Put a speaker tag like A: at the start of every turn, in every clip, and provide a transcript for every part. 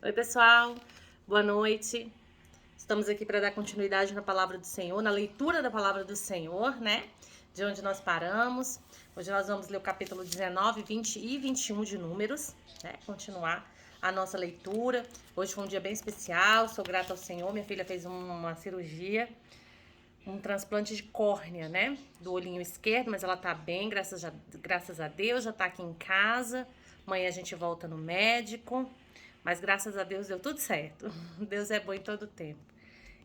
A: Oi, pessoal, boa noite. Estamos aqui para dar continuidade na palavra do Senhor, na leitura da palavra do Senhor, né? De onde nós paramos. Hoje nós vamos ler o capítulo 19, 20 e 21 de Números, né? Continuar a nossa leitura. Hoje foi um dia bem especial, sou grata ao Senhor. Minha filha fez uma cirurgia, um transplante de córnea, né? Do olhinho esquerdo, mas ela tá bem, graças a Deus, já tá aqui em casa. Amanhã a gente volta no médico. Mas graças a Deus deu tudo certo. Deus é bom em todo tempo.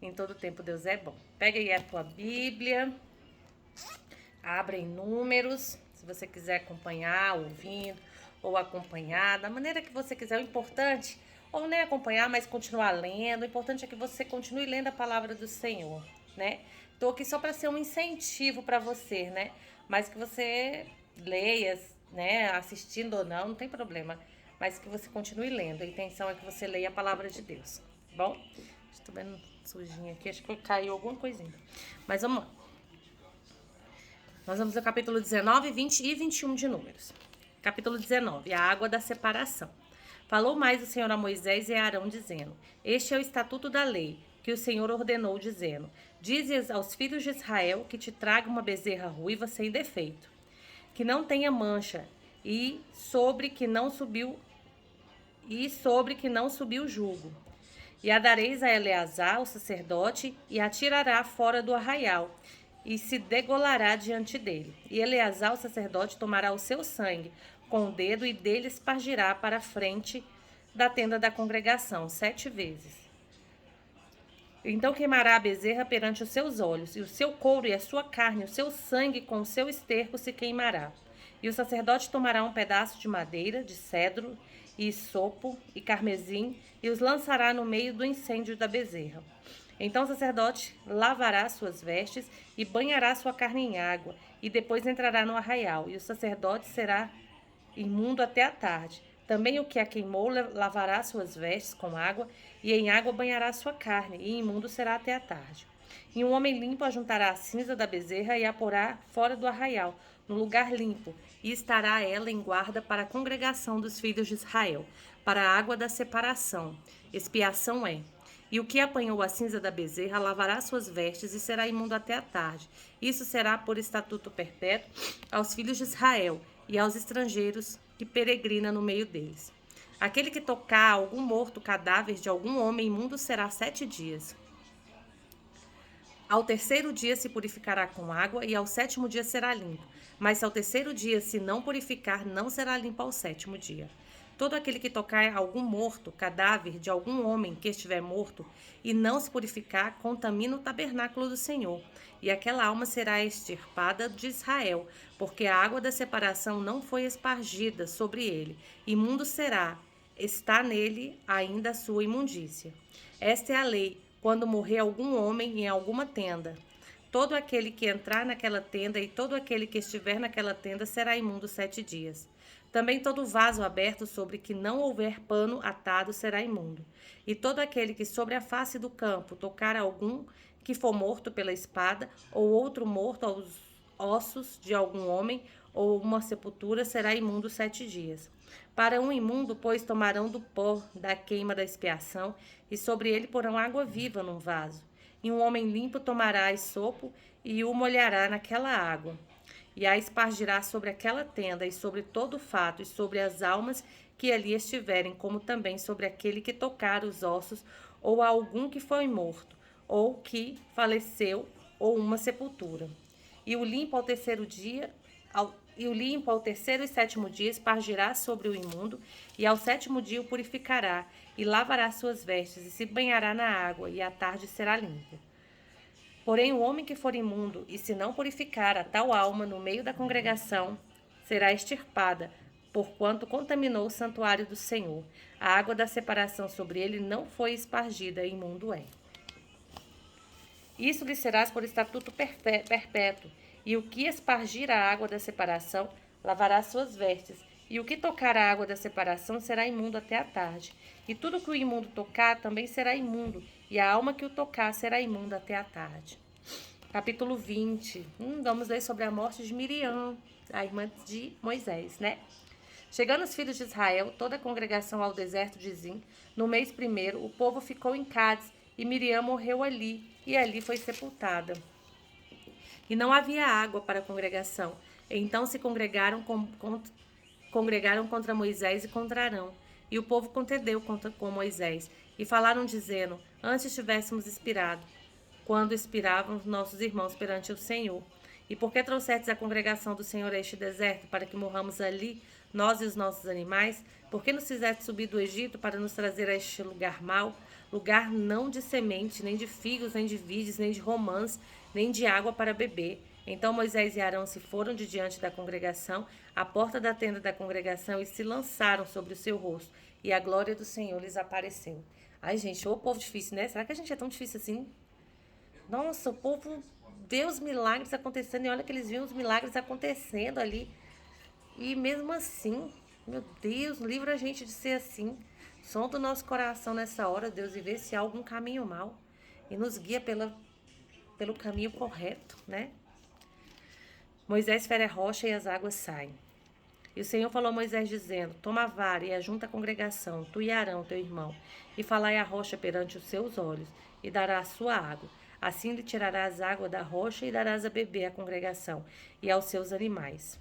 A: Em todo tempo Deus é bom. Pega aí a tua Bíblia. Abra em Números. Se você quiser acompanhar, ouvindo ou acompanhar, da maneira que você quiser. O importante, ou nem acompanhar, mas continuar lendo. O importante é que você continue lendo a palavra do Senhor, né? Tô aqui só para ser um incentivo para você, né? Mas que você leia, né? Assistindo ou não tem problema. Mas que você continue lendo. A intenção é que você leia a palavra de Deus, tá bom? Estou vendo sujinho aqui, acho que caiu alguma coisinha. Mas vamos lá. Nós vamos ao capítulo 19, 20 e 21 de Números. Capítulo 19, a água da separação. Falou mais o Senhor a Moisés e a Arão, dizendo: Este é o estatuto da lei, que o Senhor ordenou, dizendo: Dizes aos filhos de Israel que te traga uma bezerra ruiva sem defeito, que não tenha mancha, e sobre que não subiu o jugo. E a dareis a Eleazar, o sacerdote, e a tirará fora do arraial, e se degolará diante dele. E Eleazar, o sacerdote, tomará o seu sangue com o dedo e dele espargirá para a frente da tenda da congregação 7 vezes. Então queimará a bezerra perante os seus olhos, e o seu couro e a sua carne, o seu sangue com o seu esterco se queimará. E o sacerdote tomará um pedaço de madeira, de cedro, e sopo, e carmesim, e os lançará no meio do incêndio da bezerra. Então o sacerdote lavará suas vestes e banhará sua carne em água, e depois entrará no arraial, e o sacerdote será imundo até a tarde. Também o que a queimou lavará suas vestes com água, e em água banhará sua carne, e imundo será até a tarde. E um homem limpo ajuntará a cinza da bezerra e a porá fora do arraial, no lugar limpo, e estará ela em guarda para a congregação dos filhos de Israel, para a água da separação. Expiação é. E o que apanhou a cinza da bezerra lavará suas vestes e será imundo até a tarde. Isso será por estatuto perpétuo aos filhos de Israel e aos estrangeiros que peregrina no meio deles. Aquele que tocar algum morto cadáver de algum homem imundo será 7 dias. Ao terceiro dia se purificará com água, e ao sétimo dia será limpo. Mas se ao terceiro dia se não purificar, não será limpo ao sétimo dia. Todo aquele que tocar algum morto, cadáver de algum homem que estiver morto, e não se purificar, contamina o tabernáculo do Senhor. E aquela alma será extirpada de Israel, porque a água da separação não foi espargida sobre ele. Imundo será, está nele ainda a sua imundícia. Esta é a lei. Quando morrer algum homem em alguma tenda, todo aquele que entrar naquela tenda e todo aquele que estiver naquela tenda será imundo 7 dias. Também todo vaso aberto sobre que não houver pano atado será imundo. E todo aquele que sobre a face do campo tocar algum que for morto pela espada, ou outro morto aos ossos de algum homem, ou uma sepultura, será imundo 7 dias. Para um imundo, pois, tomarão do pó da queima da expiação, e sobre ele porão água viva num vaso. E um homem limpo tomará sopo e o molhará naquela água, e a espargirá sobre aquela tenda, e sobre todo o fato, e sobre as almas que ali estiverem, como também sobre aquele que tocar os ossos, ou a algum que foi morto, ou que faleceu, ou uma sepultura. E o limpo ao terceiro e sétimo dia espargirá sobre o imundo, e ao sétimo dia o purificará, e lavará suas vestes, e se banhará na água, e à tarde será limpo. Porém, o homem que for imundo, e se não purificar a tal alma no meio da congregação, será extirpada, porquanto contaminou o santuário do Senhor. A água da separação sobre ele não foi espargida, imundo é. Isso lhe serás por estatuto perpétuo, e o que espargir a água da separação, lavará suas vestes, e o que tocar a água da separação será imundo até a tarde. E tudo que o imundo tocar também será imundo, e a alma que o tocar será imunda até a tarde. Capítulo 20. Vamos ler sobre a morte de Miriam, a irmã de Moisés, né? Chegando os filhos de Israel, toda a congregação ao deserto de Zim, no mês primeiro, o povo ficou em Cádiz, e Miriam morreu ali, e ali foi sepultada. E não havia água para a congregação. Então se congregaram contra Moisés e contra Arão. E o povo contendeu com Moisés. E falaram dizendo, antes tivéssemos expirado, quando expiravam nossos irmãos perante o Senhor. E por que trouxestes a congregação do Senhor a este deserto, para que morramos ali, nós e os nossos animais? Por que nos fizeste subir do Egito para nos trazer a este lugar mau? Lugar não de semente, nem de figos, nem de vides, nem de romãs, nem de água para beber. Então Moisés e Arão se foram de diante da congregação, à porta da tenda da congregação, e se lançaram sobre o seu rosto, e a glória do Senhor lhes apareceu. Ai, gente, ô povo difícil, né? Será que a gente é tão difícil assim? Nossa, o povo vê os milagres acontecendo, e olha que eles viam os milagres acontecendo ali. E mesmo assim, meu Deus, livra a gente de ser assim. Sonda o nosso coração nessa hora, Deus, e vê se há algum caminho mau. E nos guia pelo caminho correto, né? Moisés fere a rocha e as águas saem. E o Senhor falou a Moisés, dizendo, toma a vara e ajunta a congregação, tu e Arão, teu irmão, e falai a rocha perante os seus olhos, e dará a sua água. Assim lhe tirarás água da rocha e darás a beber à congregação e aos seus animais.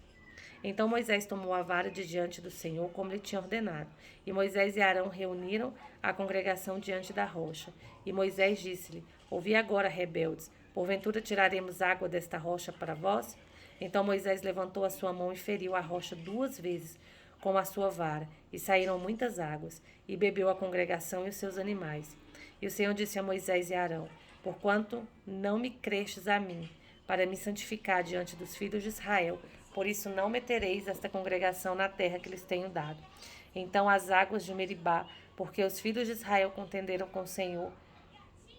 A: Então Moisés tomou a vara de diante do Senhor, como lhe tinha ordenado. E Moisés e Arão reuniram a congregação diante da rocha. E Moisés disse-lhe, ouvi agora, rebeldes, porventura tiraremos água desta rocha para vós? Então Moisés levantou a sua mão e feriu a rocha 2 vezes com a sua vara, e saíram muitas águas, e bebeu a congregação e os seus animais. E o Senhor disse a Moisés e a Arão, porquanto não me crestes a mim, para me santificar diante dos filhos de Israel, por isso não metereis esta congregação na terra que lhes tenho dado. Então as águas de Meribá, porque os filhos de Israel contenderam com o Senhor,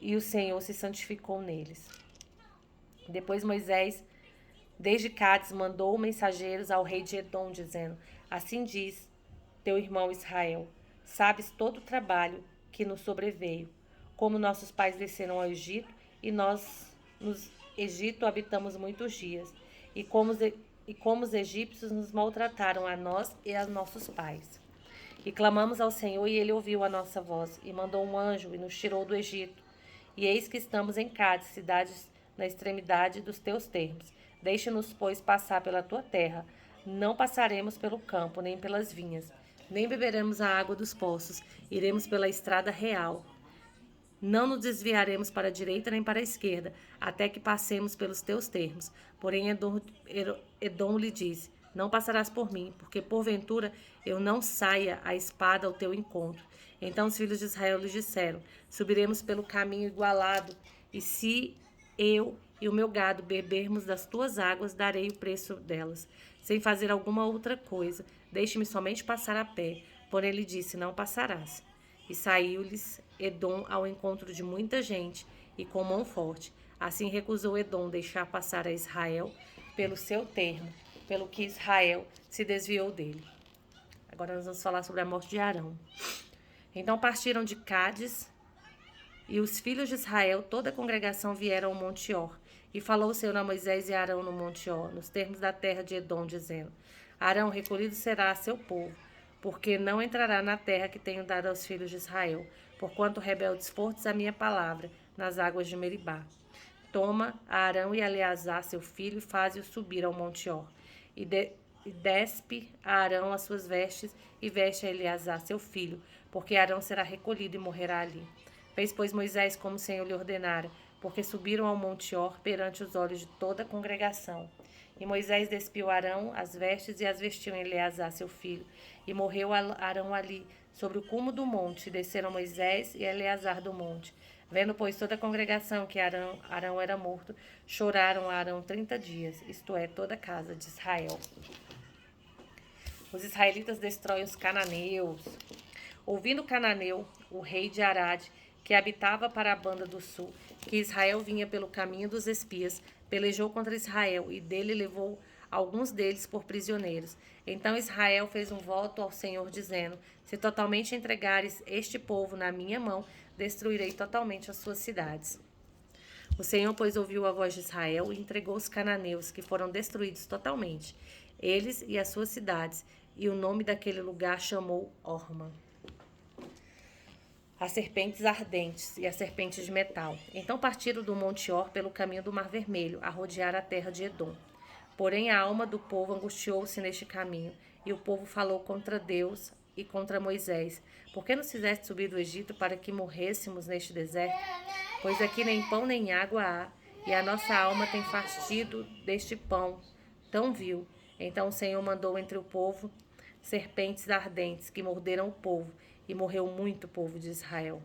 A: e o Senhor se santificou neles. Depois Moisés, desde Cádiz, mandou mensageiros ao rei de Edom, dizendo, assim diz teu irmão Israel, sabes todo o trabalho que nos sobreveio, como nossos pais desceram ao Egito, e nós no Egito habitamos muitos dias, e como os egípcios nos maltrataram a nós e a nossos pais. E clamamos ao Senhor, e ele ouviu a nossa voz, e mandou um anjo, e nos tirou do Egito. E eis que estamos em Cádiz, cidades na extremidade dos teus termos. Deixa-nos, pois, passar pela tua terra. Não passaremos pelo campo, nem pelas vinhas, nem beberemos a água dos poços. Iremos pela estrada real. Não nos desviaremos para a direita nem para a esquerda, até que passemos pelos teus termos. Porém, Edom lhe disse, não passarás por mim, porque porventura eu não saia a espada ao teu encontro. Então os filhos de Israel lhe disseram, subiremos pelo caminho igualado, e se eu e o meu gado bebermos das tuas águas, darei o preço delas, sem fazer alguma outra coisa. Deixe-me somente passar a pé. Porém ele disse, não passarás. E saiu-lhes Edom ao encontro de muita gente, e com mão forte. Assim recusou Edom deixar passar a Israel pelo seu termo, pelo que Israel se desviou dele. Agora nós vamos falar sobre a morte de Arão. Então partiram de Cádiz, e os filhos de Israel, toda a congregação, vieram ao Monte Or. E falou o Senhor a Moisés e a Arão no Monte Or, nos termos da terra de Edom, dizendo, Arão, recolhido será a seu povo, porque não entrará na terra que tenho dado aos filhos de Israel, porquanto rebeldes fortes a minha palavra, nas águas de Meribá. Toma a Arão e a Eleazar, seu filho, e faze-o subir ao Monte Or. E despe a Arão as suas vestes, e veste a Eleazar, seu filho, porque Arão será recolhido e morrerá ali. Fez, pois, Moisés como o Senhor lhe ordenara, porque subiram ao Monte Or perante os olhos de toda a congregação. E Moisés despiu Arão as vestes e as vestiu em Eleazar, seu filho. E morreu Arão ali, sobre o cume do monte, e desceram Moisés e Eleazar do monte. Vendo, pois, toda a congregação que Arão era morto, choraram a Arão 30 dias, isto é, toda a casa de Israel. Os israelitas destroem os cananeus. Ouvindo Cananeu, o rei de Arade, que habitava para a banda do sul, que Israel vinha pelo caminho dos espias, pelejou contra Israel, e dele levou alguns deles por prisioneiros. Então Israel fez um voto ao Senhor, dizendo, se totalmente entregares este povo na minha mão, destruirei totalmente as suas cidades. O Senhor, pois, ouviu a voz de Israel e entregou os cananeus, que foram destruídos totalmente, eles e as suas cidades, e o nome daquele lugar chamou Horma. As serpentes ardentes e as serpentes de metal. Então partiram do Monte Or pelo caminho do Mar Vermelho, a rodear a terra de Edom. Porém a alma do povo angustiou-se neste caminho, e o povo falou contra Deus e contra Moisés. Por que nos fizeste subir do Egito para que morrêssemos neste deserto? Pois aqui nem pão nem água há, e a nossa alma tem fastido deste pão tão vil. Então o Senhor mandou entre o povo serpentes ardentes, que morderam o povo, e morreu muito povo de Israel.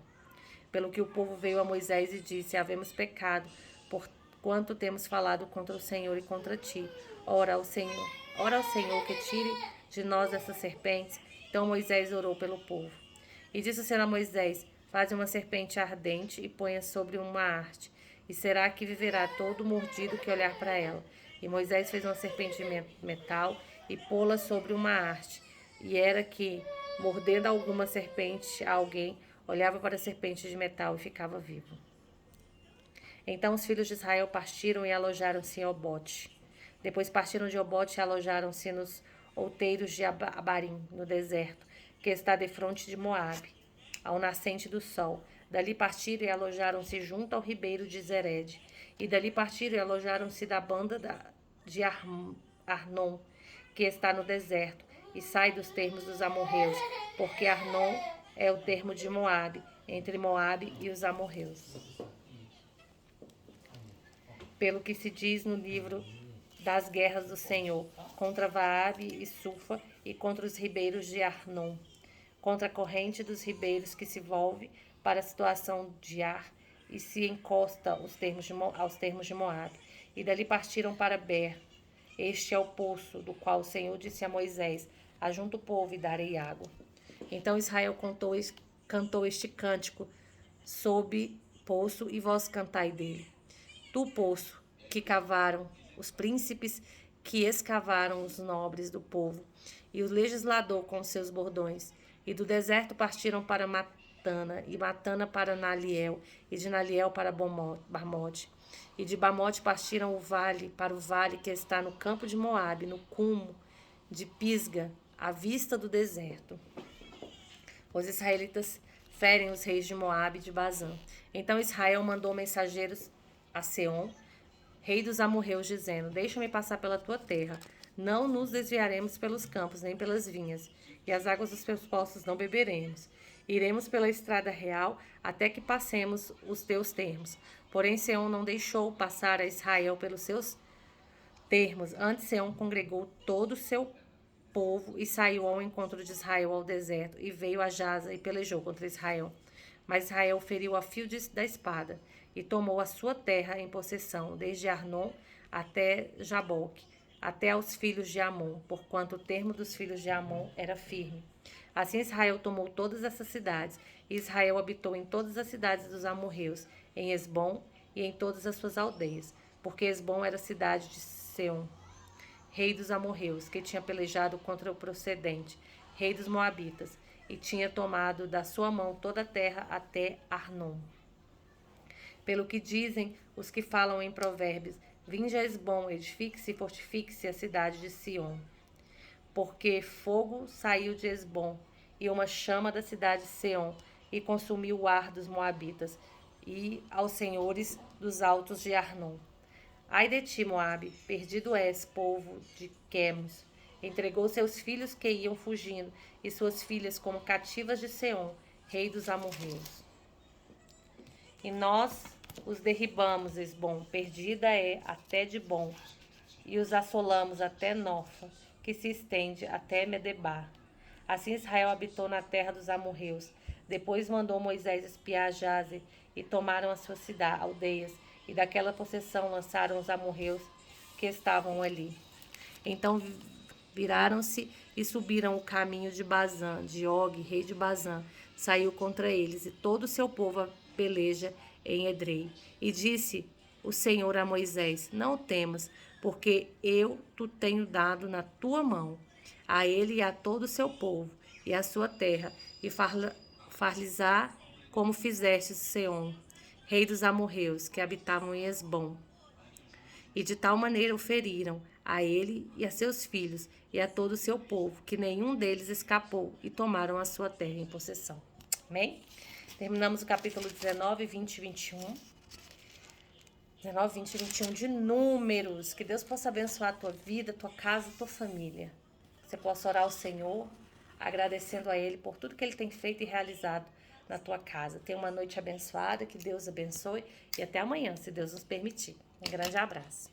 A: Pelo que o povo veio a Moisés e disse: havemos pecado, porquanto temos falado contra o Senhor e contra ti. Ora ao Senhor que tire de nós essas serpentes. Então Moisés orou pelo povo. E disse o Senhor a Moisés: faze uma serpente ardente e ponha sobre uma haste, e será que viverá todo mordido que olhar para ela. E Moisés fez uma serpente de metal e pô-la sobre uma haste. E era que, mordendo alguma serpente a alguém, olhava para a serpente de metal e ficava vivo. Então os filhos de Israel partiram e alojaram-se em Obote. Depois partiram de Obote e alojaram-se nos outeiros de Abarim, no deserto, que está defronte de Moabe, ao nascente do sol. Dali partiram e alojaram-se junto ao ribeiro de Zered. E dali partiram e alojaram-se da banda de Arnon, que está no deserto, e sai dos termos dos amorreus, porque Arnon é o termo de Moabe, entre Moabe e os amorreus. Pelo que se diz no livro das guerras do Senhor, contra Vaabe e Sufa, e contra os ribeiros de Arnon, contra a corrente dos ribeiros que se volve para a situação de Ar, e se encosta aos termos de Moabe. E dali partiram para Ber. Este é o poço, do qual o Senhor disse a Moisés: ajunta o povo e darei água. Então Israel cantou este cântico sob poço, e vós cantai dele. Tu, poço, que cavaram os príncipes, que escavaram os nobres do povo, e o legislador com seus bordões. E do deserto partiram para Matana, e Matana para Naliel, e de Naliel para Bamote. E de Bamote partiram para o vale que está no campo de Moabe, no cume de Pisga, à vista do deserto. Os israelitas ferem os reis de Moabe e de Bazã. Então Israel mandou mensageiros a Seom, rei dos amorreus, dizendo: deixa-me passar pela tua terra. Não nos desviaremos pelos campos, nem pelas vinhas, e as águas dos teus poços não beberemos. Iremos pela estrada real até que passemos os teus termos. Porém Seom não deixou passar a Israel pelos seus termos. Antes Seom congregou todo o seu povo e saiu ao encontro de Israel ao deserto, e veio a Jaza e pelejou contra Israel. Mas Israel feriu a fio da espada, e tomou a sua terra em possessão, desde Arnon até Jaboque, até aos filhos de Amon, porquanto o termo dos filhos de Amon era firme. Assim Israel tomou todas essas cidades, e Israel habitou em todas as cidades dos amorreus, em Esbom e em todas as suas aldeias, porque Esbom era cidade de Seom, rei dos amorreus, que tinha pelejado contra o procedente, rei dos moabitas, e tinha tomado da sua mão toda a terra até Arnon. Pelo que dizem os que falam em provérbios: vinde a Esbom, edifique-se e fortifique-se a cidade de Sion. Porque fogo saiu de Esbom, e uma chama da cidade de Seom, e consumiu o ar dos moabitas, e aos senhores dos altos de Arnon. Ai de ti, Moabe, perdido és, povo de Quemos. Entregou seus filhos que iam fugindo, e suas filhas como cativas de Seom, rei dos amorreus. E nós os derribamos, Esbom, perdida é até Dibom, e os assolamos até Nofa, que se estende até Medebar. Assim Israel habitou na terra dos amorreus. Depois mandou Moisés espiar Jazer, e tomaram as suas aldeias, e daquela possessão lançaram os amorreus que estavam ali. Então viraram-se e subiram o caminho de Bazã, de Og, rei de Bazã, saiu contra eles, e todo o seu povo a peleja em Edrei. E disse o Senhor a Moisés: não o temas, porque eu te tenho dado na tua mão, a ele e a todo o seu povo, e a sua terra, e far-lhes-á como fizeste Seom, rei dos amorreus, que habitavam em Esbom. E de tal maneira o feriram, a ele e a seus filhos e a todo o seu povo, que nenhum deles escapou e tomaram a sua terra em possessão. Amém? Terminamos o capítulo 19, 20 e 21. 19, 20 e 21 de Números. Que Deus possa abençoar a tua vida, a tua casa, a tua família. Você possa orar ao Senhor, agradecendo a Ele por tudo que Ele tem feito e realizado na tua casa. Tenha uma noite abençoada, que Deus abençoe e até amanhã, se Deus nos permitir. Um grande abraço.